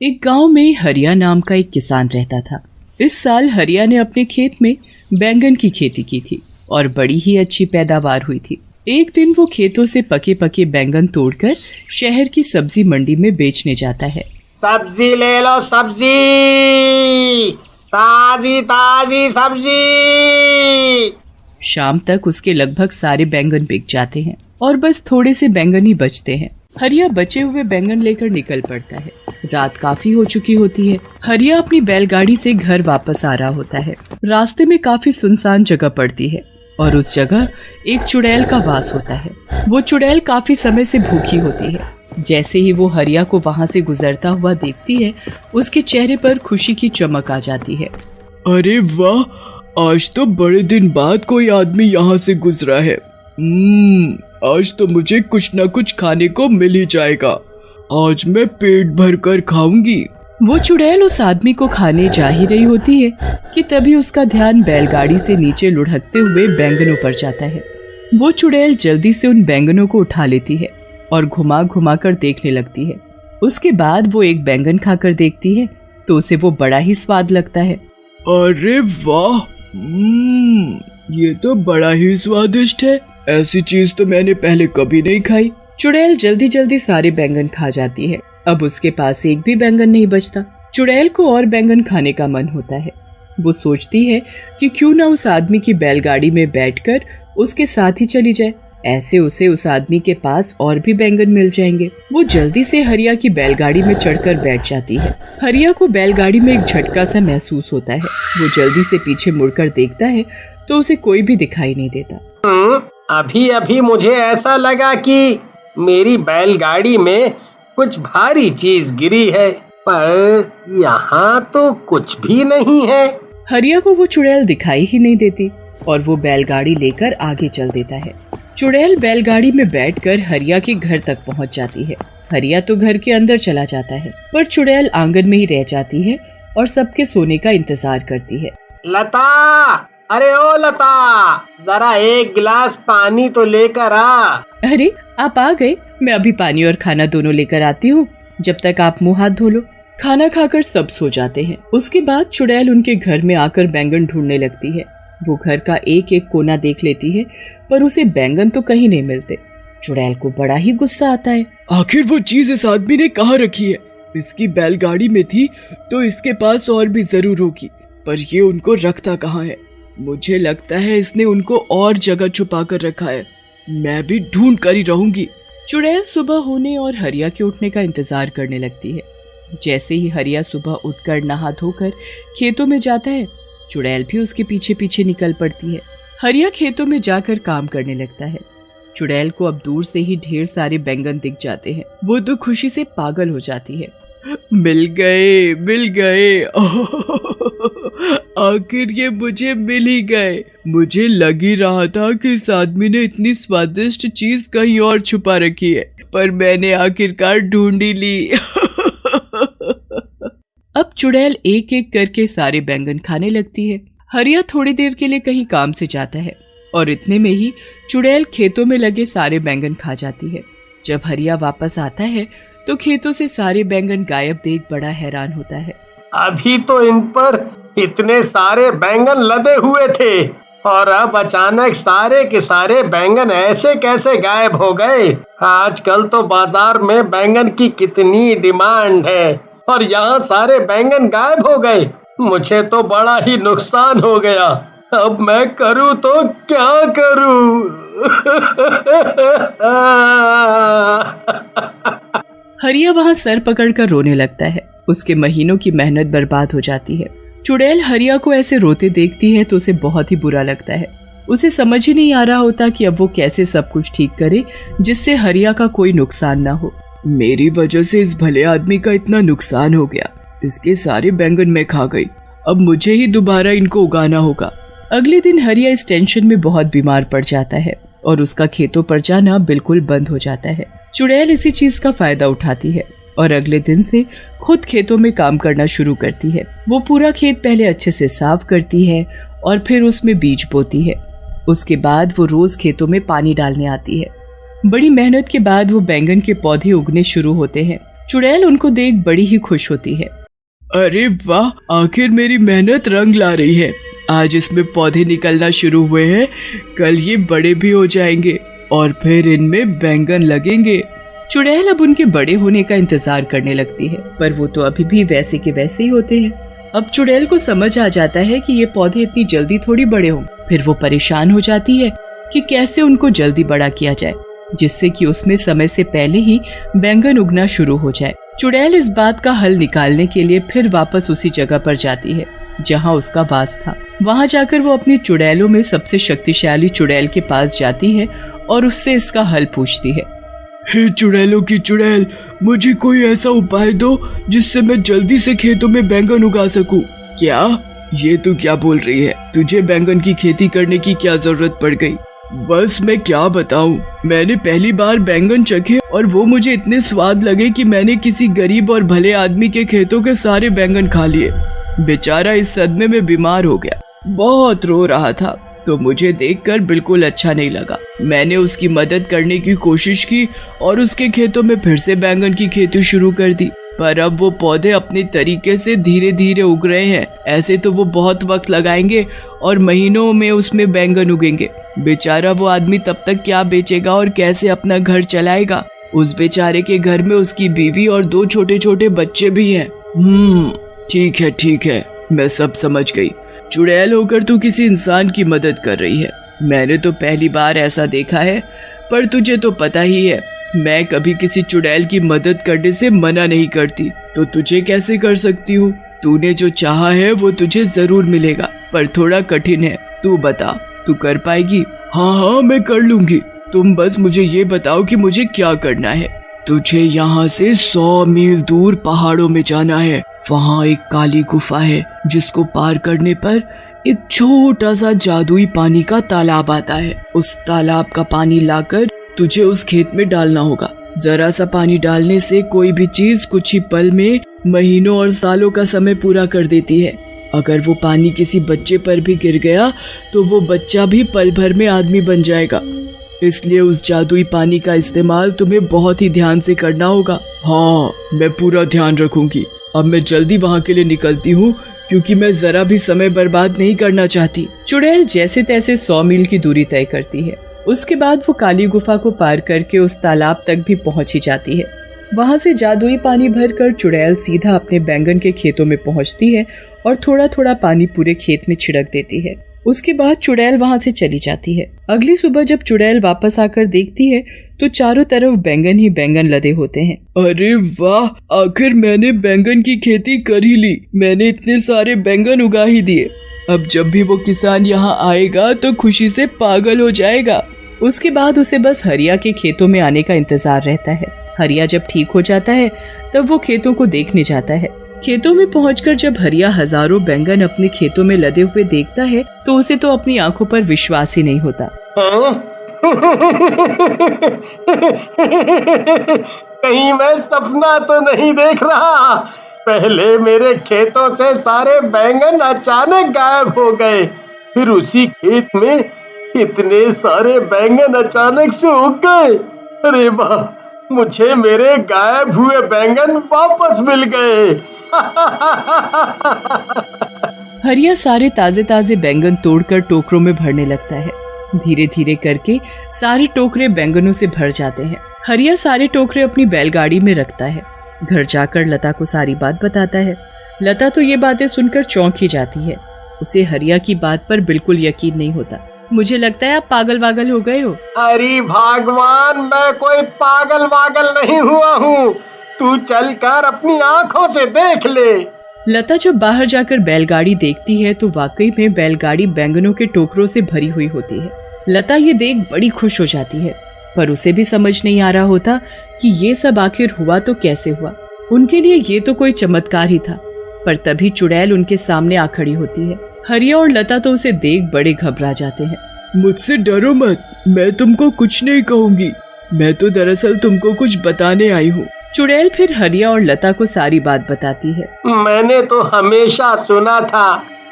एक गांव में हरिया नाम का एक किसान रहता था। इस साल हरिया ने अपने खेत में बैंगन की खेती की थी और बड़ी ही अच्छी पैदावार हुई थी। एक दिन वो खेतों से पके पके बैंगन तोड़कर शहर की सब्जी मंडी में बेचने जाता है। सब्जी ले लो, सब्जी ताजी ताजी सब्जी। शाम तक उसके लगभग सारे बैंगन बिक जाते हैं और बस थोड़े से बैंगन ही बचते हैं। हरिया बचे हुए बैंगन लेकर निकल पड़ता है। रात काफी हो चुकी होती है। हरिया अपनी बैलगाड़ी से घर वापस आ रहा होता है। रास्ते में काफी सुनसान जगह पड़ती है और उस जगह एक चुड़ैल का वास होता है। वो चुड़ैल काफी समय से भूखी होती है। जैसे ही वो हरिया को वहाँ से गुजरता हुआ देखती है, उसके चेहरे पर खुशी की चमक आ जाती है। अरे वाह, आज तो बड़े दिन बाद कोई आदमी यहाँ से गुजरा है। आज तो मुझे कुछ न कुछ खाने को मिल ही जाएगा। आज मैं पेट भर कर खाऊंगी। वो चुड़ैल उस आदमी को खाने जा ही रही होती है कि तभी उसका ध्यान बैलगाड़ी से नीचे लुढ़कते हुए बैंगनों पर जाता है। वो चुड़ैल जल्दी से उन बैंगनों को उठा लेती है और घुमा घुमा कर देखने लगती है। उसके बाद वो एक बैंगन खाकर देखती है तो उसे वो बड़ा ही स्वाद लगता है। अरे वाह, ये तो बड़ा ही स्वादिष्ट है। ऐसी चीज तो मैंने पहले कभी नहीं खाई। चुड़ैल जल्दी जल्दी सारे बैंगन खा जाती है। अब उसके पास एक भी बैंगन नहीं बचता। चुड़ैल को और बैंगन खाने का मन होता है। वो सोचती है कि क्यों ना उस आदमी की बैलगाड़ी में बैठकर उसके साथ ही चली जाए। ऐसे उसे उस आदमी के पास और भी बैंगन मिल जाएंगे। वो जल्दी से हरिया की बैलगाड़ी में चढ़कर बैठ जाती है। हरिया को बैलगाड़ी में एक झटका सा महसूस होता है। वो जल्दी से पीछे मुड़कर देखता है तो उसे कोई भी दिखाई नहीं देता। अभी अभी मुझे ऐसा लगा कि मेरी बैलगाड़ी में कुछ भारी चीज गिरी है, पर यहाँ तो कुछ भी नहीं है। हरिया को वो चुड़ैल दिखाई ही नहीं देती और वो बैलगाड़ी लेकर आगे चल देता है। चुड़ैल बैलगाड़ी में बैठकर हरिया के घर तक पहुँच जाती है। हरिया तो घर के अंदर चला जाता है, पर चुड़ैल आंगन में ही रह जाती है और सबके सोने का इंतजार करती है। लता, अरे ओ लता, जरा एक गिलास पानी तो लेकर आ। अरे आप आ गए, मैं अभी पानी और खाना दोनों लेकर आती हूँ। जब तक आप मुंह हाथ धो लो। खाना खाकर सब सो जाते हैं। उसके बाद चुड़ैल उनके घर में आकर बैंगन ढूंढने लगती है। वो घर का एक एक कोना देख लेती है, पर उसे बैंगन तो कहीं नहीं मिलते। चुड़ैल को बड़ा ही गुस्सा आता है। आखिर वो चीज इस आदमी ने कहाँ रखी है? इसकी बैलगाड़ी में थी तो इसके पास और भी जरूर होगी, पर ये उनको रखता कहाँ है? मुझे लगता है इसने उनको और जगह छुपा कर रखा है। मैं भी ढूंढ कर ही रहूंगी। चुड़ैल सुबह होने और हरिया के उठने का इंतजार करने लगती है। जैसे ही हरिया सुबह उठकर नहा धोकर खेतों में जाता है, चुड़ैल भी उसके पीछे पीछे निकल पड़ती है। हरिया खेतों में जाकर काम करने लगता है। चुड़ैल को अब दूर से ही ढेर सारे बैंगन दिख जाते हैं। वो तो खुशी से पागल हो जाती है। मिल गए, मिल गए। आखिर ये मुझे मिल ही गए। मुझे लग ही रहा था कि इस आदमी ने इतनी स्वादिष्ट चीज कहीं और छुपा रखी है, पर मैंने आखिरकार ढूंढ ही ली। अब चुड़ैल एक एक करके सारे बैंगन खाने लगती है। हरिया थोड़ी देर के लिए कहीं काम से जाता है और इतने में ही चुड़ैल खेतों में लगे सारे बैंगन खा जाती है। जब हरिया वापस आता है तो खेतों से सारे बैंगन गायब देख बड़ा हैरान होता है। अभी तो इन पर इतने सारे बैंगन लदे हुए थे और अब अचानक सारे के सारे बैंगन ऐसे कैसे गायब हो गए? आजकल तो बाजार में बैंगन की कितनी डिमांड है और यहाँ सारे बैंगन गायब हो गए। मुझे तो बड़ा ही नुकसान हो गया। अब मैं करूँ तो क्या करूँ? हरिया वहाँ सर पकड़कर रोने लगता है। उसके महीनों की मेहनत बर्बाद हो जाती है। चुड़ैल हरिया को ऐसे रोते देखती है तो उसे बहुत ही बुरा लगता है। उसे समझ ही नहीं आ रहा होता कि अब वो कैसे सब कुछ ठीक करे जिससे हरिया का कोई नुकसान ना हो। मेरी वजह से इस भले आदमी का इतना नुकसान हो गया। इसके सारे बैंगन मैं खा गई। अब मुझे ही दोबारा इनको उगाना होगा। अगले दिन हरिया इस टेंशन में बहुत बीमार पड़ जाता है और उसका खेतों पर जाना बिल्कुल बंद हो जाता है। चुड़ैल इसी चीज का फायदा उठाती है और अगले दिन से खुद खेतों में काम करना शुरू करती है। वो पूरा खेत पहले अच्छे से साफ करती है और फिर उसमें बीज बोती है। उसके बाद वो रोज खेतों में पानी डालने आती है। बड़ी मेहनत के बाद वो बैंगन के पौधे उगने शुरू होते हैं। चुड़ैल उनको देख बड़ी ही खुश होती है। अरे वाह, आखिर मेरी मेहनत रंग ला रही है। आज इसमें पौधे निकलना शुरू हुए हैं, कल ये बड़े भी हो जाएंगे और फिर इनमें बैंगन लगेंगे। चुड़ैल अब उनके बड़े होने का इंतजार करने लगती है, पर वो तो अभी भी वैसे के वैसे ही होते हैं। अब चुड़ैल को समझ आ जाता है कि ये पौधे इतनी जल्दी थोड़ी बड़े हों। फिर वो परेशान हो जाती है कि कैसे उनको जल्दी बड़ा किया जाए, जिससे कि उसमें समय से पहले ही बैंगन उगना शुरू हो जाए। चुड़ैल इस बात का हल निकालने के लिए फिर वापस उसी जगह पर जाती है जहाँ उसका वास था। वहाँ जाकर वो अपनी चुड़ैलों में सबसे शक्तिशाली चुड़ैल के पास जाती है और उससे इसका हल पूछती है। हे चुड़ैलों की चुड़ैल, मुझे कोई ऐसा उपाय दो जिससे मैं जल्दी से खेतों में बैंगन उगा सकूं। क्या? ये तू क्या बोल रही है? तुझे बैंगन की खेती करने की क्या जरूरत पड़ गई? बस मैं क्या बताऊं, मैंने पहली बार बैंगन चखे और वो मुझे इतने स्वाद लगे कि मैंने किसी गरीब और भले आदमी के खेतों के सारे बैंगन खा लिए। बेचारा इस सदमे में बीमार हो गया, बहुत रो रहा था, तो मुझे देखकर बिल्कुल अच्छा नहीं लगा। मैंने उसकी मदद करने की कोशिश की और उसके खेतों में फिर से बैंगन की खेती शुरू कर दी, पर अब वो पौधे अपने तरीके से धीरे धीरे उग रहे हैं। ऐसे तो वो बहुत वक्त लगाएंगे और महीनों में उसमें बैंगन उगेंगे। बेचारा वो आदमी तब तक क्या बेचेगा और कैसे अपना घर चलाएगा? उस बेचारे के घर में उसकी बीवी और 2 छोटे छोटे बच्चे भी हैं। ठीक है, मैं सब समझ गई। चुड़ैल होकर तू किसी इंसान की मदद कर रही है। मैंने तो पहली बार ऐसा देखा है, पर तुझे तो पता ही है मैं कभी किसी चुड़ैल की मदद करने से मना नहीं करती, तो तुझे कैसे कर सकती हूँ? तूने जो चाहा है वो तुझे जरूर मिलेगा, पर थोड़ा कठिन है। तू बता, तू कर पाएगी? हाँ, मैं कर लूंगी। तुम बस मुझे ये बताओ कि मुझे क्या करना है। तुझे यहाँ से 100 मील दूर पहाड़ों में जाना है। वहाँ एक काली गुफा है जिसको पार करने पर एक छोटा सा जादुई पानी का तालाब आता है। उस तालाब का पानी लाकर तुझे उस खेत में डालना होगा। जरा सा पानी डालने से कोई भी चीज कुछ ही पल में महीनों और सालों का समय पूरा कर देती है। अगर वो पानी किसी बच्चे पर भी गिर गया तो वो बच्चा भी पल भर में आदमी बन जाएगा। इसलिए उस जादुई पानी का इस्तेमाल तुम्हें बहुत ही ध्यान से करना होगा। हाँ, मैं पूरा ध्यान रखूंगी। अब मैं जल्दी वहाँ के लिए निकलती हूँ, क्योंकि मैं जरा भी समय बर्बाद नहीं करना चाहती। चुड़ैल जैसे तैसे 100 मील की दूरी तय करती है। उसके बाद वो काली गुफा को पार करके उस तालाब तक भी पहुंच ही जाती है। वहां से जादुई पानी भरकर चुड़ैल सीधा अपने बैंगन के खेतों में पहुंचती है और थोड़ा थोड़ा पानी पूरे खेत में छिड़क देती है। उसके बाद चुड़ैल वहां से चली जाती है। अगली सुबह जब चुड़ैल वापस आकर देखती है तो चारों तरफ बैंगन ही बैंगन लदे होते हैं। अरे वाह, आखिर मैंने बैंगन की खेती कर ही ली। मैंने इतने सारे बैंगन उगा ही दिए। अब जब भी वो किसान यहाँ आएगा तो खुशी से पागल हो जाएगा। उसके बाद उसे बस हरिया के खेतों में आने का इंतजार रहता है। हरिया जब ठीक हो जाता है तब वो खेतों को देखने जाता है। खेतों में पहुंचकर जब हरिया हजारों बैंगन अपने खेतों में लदे हुए देखता है तो उसे तो अपनी आंखों पर विश्वास ही नहीं होता। कहीं मैं सपना तो नहीं देख रहा? पहले मेरे खेतों से सारे बैंगन अचानक गायब हो गए, फिर उसी खेत में इतने सारे बैंगन अचानक से उग गए। अरे वाह, मुझे मेरे गायब हुए बैंगन वापस मिल गए। हरिया सारे ताजे ताजे बैंगन तोड़कर टोकरों में भरने लगता है। धीरे धीरे करके सारे टोकरे बैंगनों से भर जाते हैं। हरिया सारे टोकरे अपनी बैलगाड़ी में रखता है। घर जाकर लता को सारी बात बताता है। लता तो ये बातें सुनकर चौंक ही जाती है। उसे हरिया की बात पर बिल्कुल यकीन नहीं होता। मुझे लगता है आप पागल वागल हो गए हो। अरे भगवान, मैं कोई पागल वागल नहीं हुआ हूँ। तू चलकर अपनी आंखों से देख ले। लता जब बाहर जाकर बैलगाड़ी देखती है तो वाकई में बैलगाड़ी बैंगनों के टोकरों से भरी हुई होती है। लता ये देख बड़ी खुश हो जाती है, पर उसे भी समझ नहीं आ रहा होता कि ये सब आखिर हुआ तो कैसे हुआ। उनके लिए ये तो कोई चमत्कार ही था। पर तभी चुड़ैल उनके सामने आ खड़ी होती है। हरिया और लता तो उसे देख बड़े घबरा जाते हैं। मुझसे डरो मत, मैं तुमको कुछ नहीं कहूँगी। मैं तो दरअसल तुमको कुछ बताने आई हूँ। चुड़ैल फिर हरिया और लता को सारी बात बताती है। मैंने तो हमेशा सुना था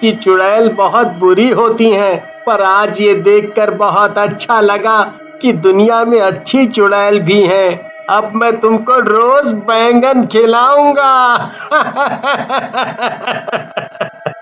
कि चुड़ैल बहुत बुरी होती हैं, पर आज ये देखकर बहुत अच्छा लगा कि दुनिया में अच्छी चुड़ैल भी हैं। अब मैं तुमको रोज बैंगन खिलाऊंगा।